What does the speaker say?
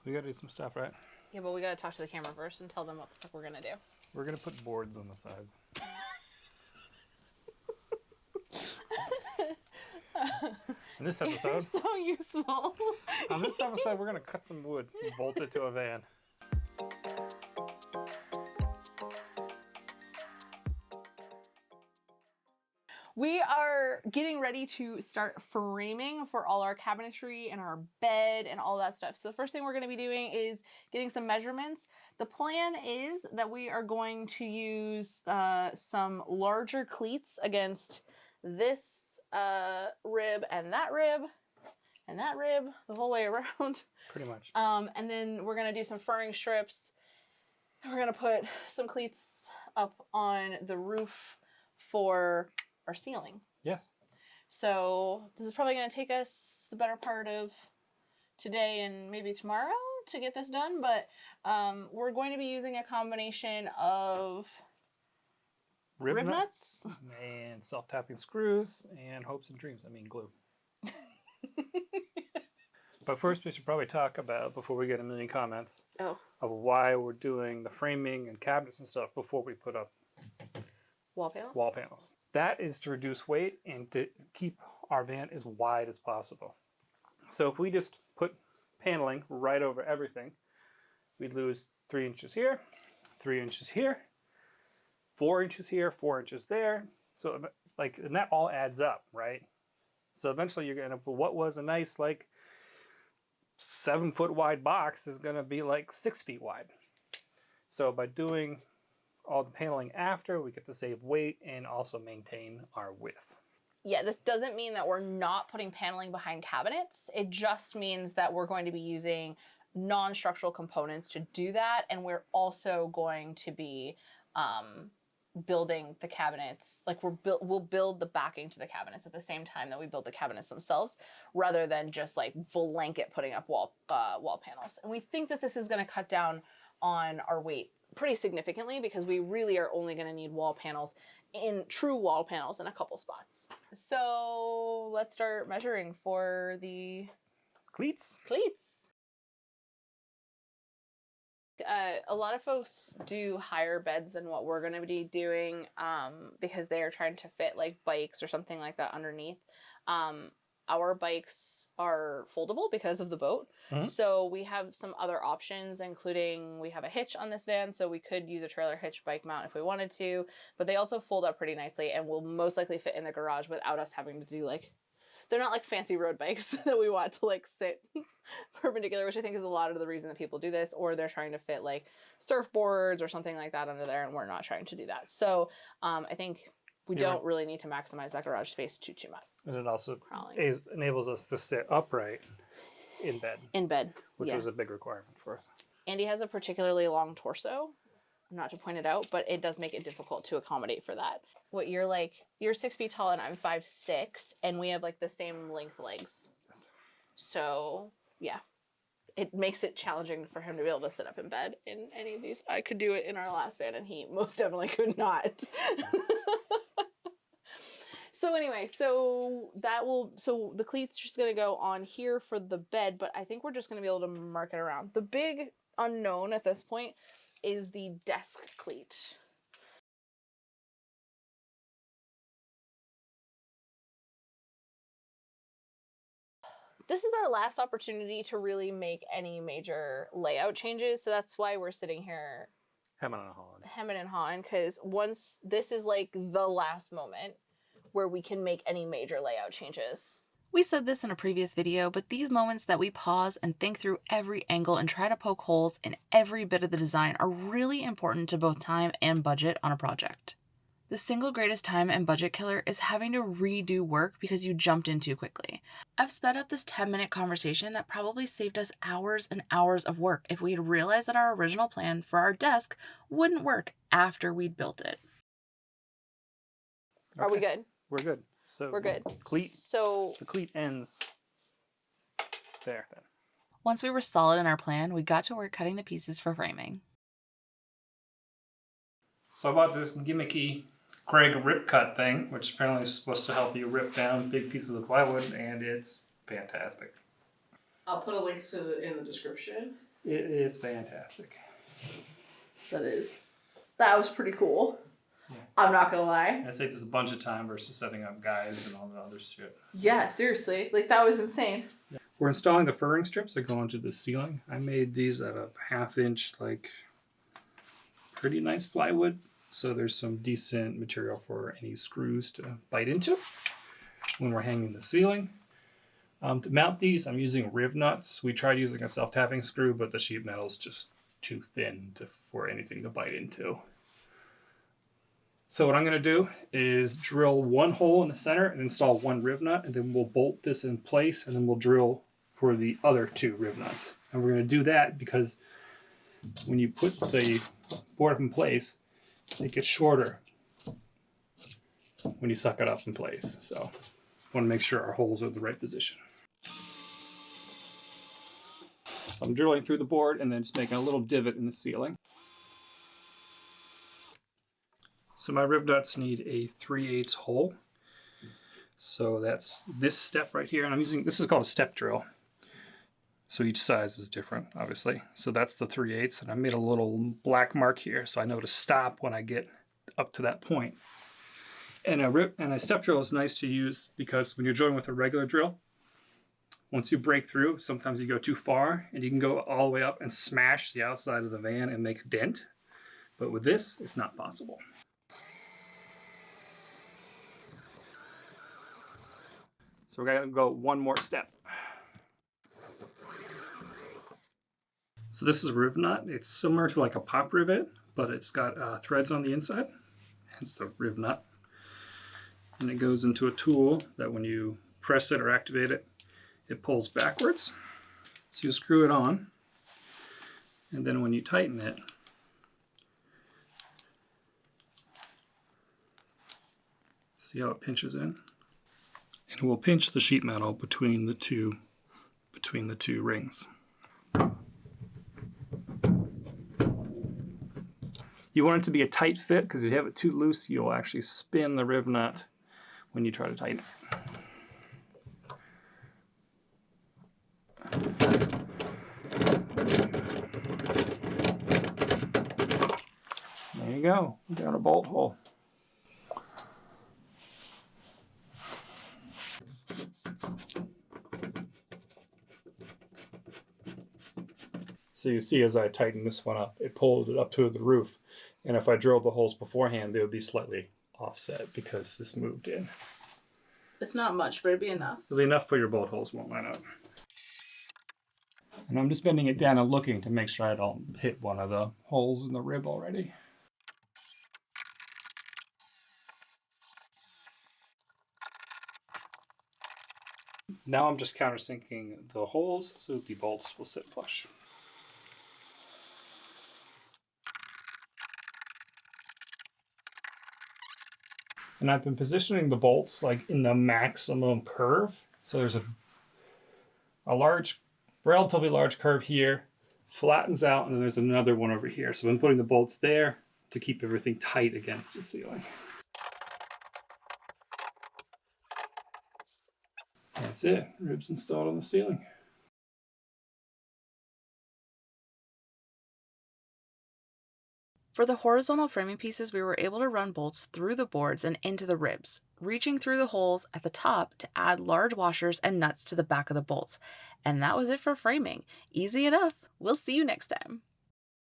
we gotta do some stuff, right? Yeah, but we gotta talk to the camera first and tell them what the fuck we're gonna do. We're gonna put boards on the sides. In this episode, You're so useful. on this episode, we're gonna cut some wood and bolt it to a van. We are getting ready to start framing for all our cabinetry and our bed and all that stuff. So the first thing we're going to be doing is getting some measurements. The plan is that we are going to use some larger cleats against this rib and that rib the whole way around. Pretty much. And then we're going to do some furring strips. And we're going to put some cleats up on the roof for our ceiling. Yes. So this is probably going to take us the better part of today and maybe tomorrow to get this done, but we're going to be using a combination of Rivet Nuts and self-tapping screws and hopes and dreams. I mean glue. But first we should probably talk about, before we get a million comments, of why we're doing the framing and cabinets and stuff before we put up wall panels. Wall panels. That is to reduce weight and to keep our van as wide as possible. So if we just put paneling right over everything, we'd lose 3 inches here, 3 inches here, 4 inches here, 4 inches there. So like, and that all adds up, right? So eventually you're gonna put what was a nice like 7 foot wide box is gonna be like 6 feet wide. So by doing all the paneling after, we get to save weight and also maintain our width. Yeah, this doesn't mean that we're not putting paneling behind cabinets. It just means that we're going to be using non-structural components to do that, and we're also going to be building the cabinets. Like we'll build the backing to the cabinets at the same time that we build the cabinets themselves, rather than just like blanket putting up wall panels. And we think that this is going to cut down on our weight pretty significantly, because we really are only going to need true wall panels in a couple spots. So let's start measuring for the Cleats. A lot of folks do higher beds than what we're going to be doing because they are trying to fit like bikes or something like that underneath. Our bikes are foldable because of the boat. Mm-hmm. So we have some other options, including we have a hitch on this van, so we could use a trailer hitch bike mount if we wanted to, but they also fold up pretty nicely and will most likely fit in the garage without us having to do like, they're not like fancy road bikes that we want to like sit perpendicular, which I think is a lot of the reason that people do this, or they're trying to fit like surfboards or something like that under there, and we're not trying to do that. So I think we don't really need to maximize that garage space too much. And it also enables us to sit upright in bed. Which was a big requirement for us. Andy has a particularly long torso, not to point it out, but it does make it difficult to accommodate for that. You're 6 feet tall and I'm 5'6", and we have like the same length legs. So yeah, it makes it challenging for him to be able to sit up in bed in any of these. I could do it in our last van and he most definitely could not. So anyway, so the cleat's just going to go on here for the bed, but I think we're just going to be able to mark it around. The big unknown at this point is the desk cleat. This is our last opportunity to really make any major layout changes, so that's why we're sitting here hemming and hawing, because once this is like the last moment where we can make any major layout changes. We said this in a previous video, but these moments that we pause and think through every angle and try to poke holes in every bit of the design are really important to both time and budget on a project. The single greatest time and budget killer is having to redo work because you jumped in too quickly. I've sped up this 10-minute conversation that probably saved us hours and hours of work if we had realized that our original plan for our desk wouldn't work after we'd built it. Okay. Are we good? We're good. So we're good. The cleat ends there then. Once we were solid in our plan, we got to work cutting the pieces for framing. So I bought this gimmicky Craig rip cut thing, which apparently is supposed to help you rip down big pieces of plywood, and it's fantastic. I'll put a link to in the description. It is fantastic. That was pretty cool. Yeah. I'm not gonna lie. I saved us a bunch of time versus setting up guides and all the other shit. Yeah, seriously. Like, that was insane. Yeah. We're installing the furring strips that go onto the ceiling. I made these out of 1/2 inch, like, pretty nice plywood. So there's some decent material for any screws to bite into when we're hanging the ceiling. To mount these, I'm using Rivet Nuts. We tried using a self-tapping screw, but the sheet metal is just too thin for anything to bite into. So what I'm going to do is drill one hole in the center and install one Rivet Nut, and then we'll bolt this in place, and then we'll drill for the other 2 Rivet Nuts. And we're going to do that because when you put the board up in place, it gets shorter when you suck it up in place. So I want to make sure our holes are in the right position. I'm drilling through the board and then just making a little divot in the ceiling. So my Rivet Nuts need a 3/8 hole. So that's this step right here. And I'm using, this is called a step drill. So each size is different, obviously. So that's the 3/8, and I made a little black mark here so I know to stop when I get up to that point. And a step drill is nice to use because when you're drilling with a regular drill, once you break through, sometimes you go too far and you can go all the way up and smash the outside of the van and make a dent. But with this, it's not possible. So we're gonna go one more step. So this is a rivet nut. It's similar to like a pop rivet, but it's got threads on the inside, hence the rivet nut. And it goes into a tool that when you press it or activate it, it pulls backwards. So you screw it on, and then when you tighten it, see how it pinches in? And it will pinch the sheet metal between the two rings. You want it to be a tight fit because if you have it too loose, you'll actually spin the rivet nut when you try to tighten it. There you go. We got a bolt hole. So you see as I tighten this one up, it pulled it up to the roof. And if I drilled the holes beforehand, they would be slightly offset because this moved in. It's not much, but it'd be enough. It'll be enough for your bolt holes won't line up. And I'm just bending it down and looking to make sure I don't hit one of the holes in the rib already. Now I'm just countersinking the holes so the bolts will sit flush. And I've been positioning the bolts like in the maximum curve. So there's a large, relatively large curve here, flattens out, and then there's another one over here. So I'm putting the bolts there to keep everything tight against the ceiling. That's it. Ribs installed on the ceiling. For the horizontal framing pieces, we were able to run bolts through the boards and into the ribs, reaching through the holes at the top to add large washers and nuts to the back of the bolts. And that was it for framing. Easy enough. We'll see you next time.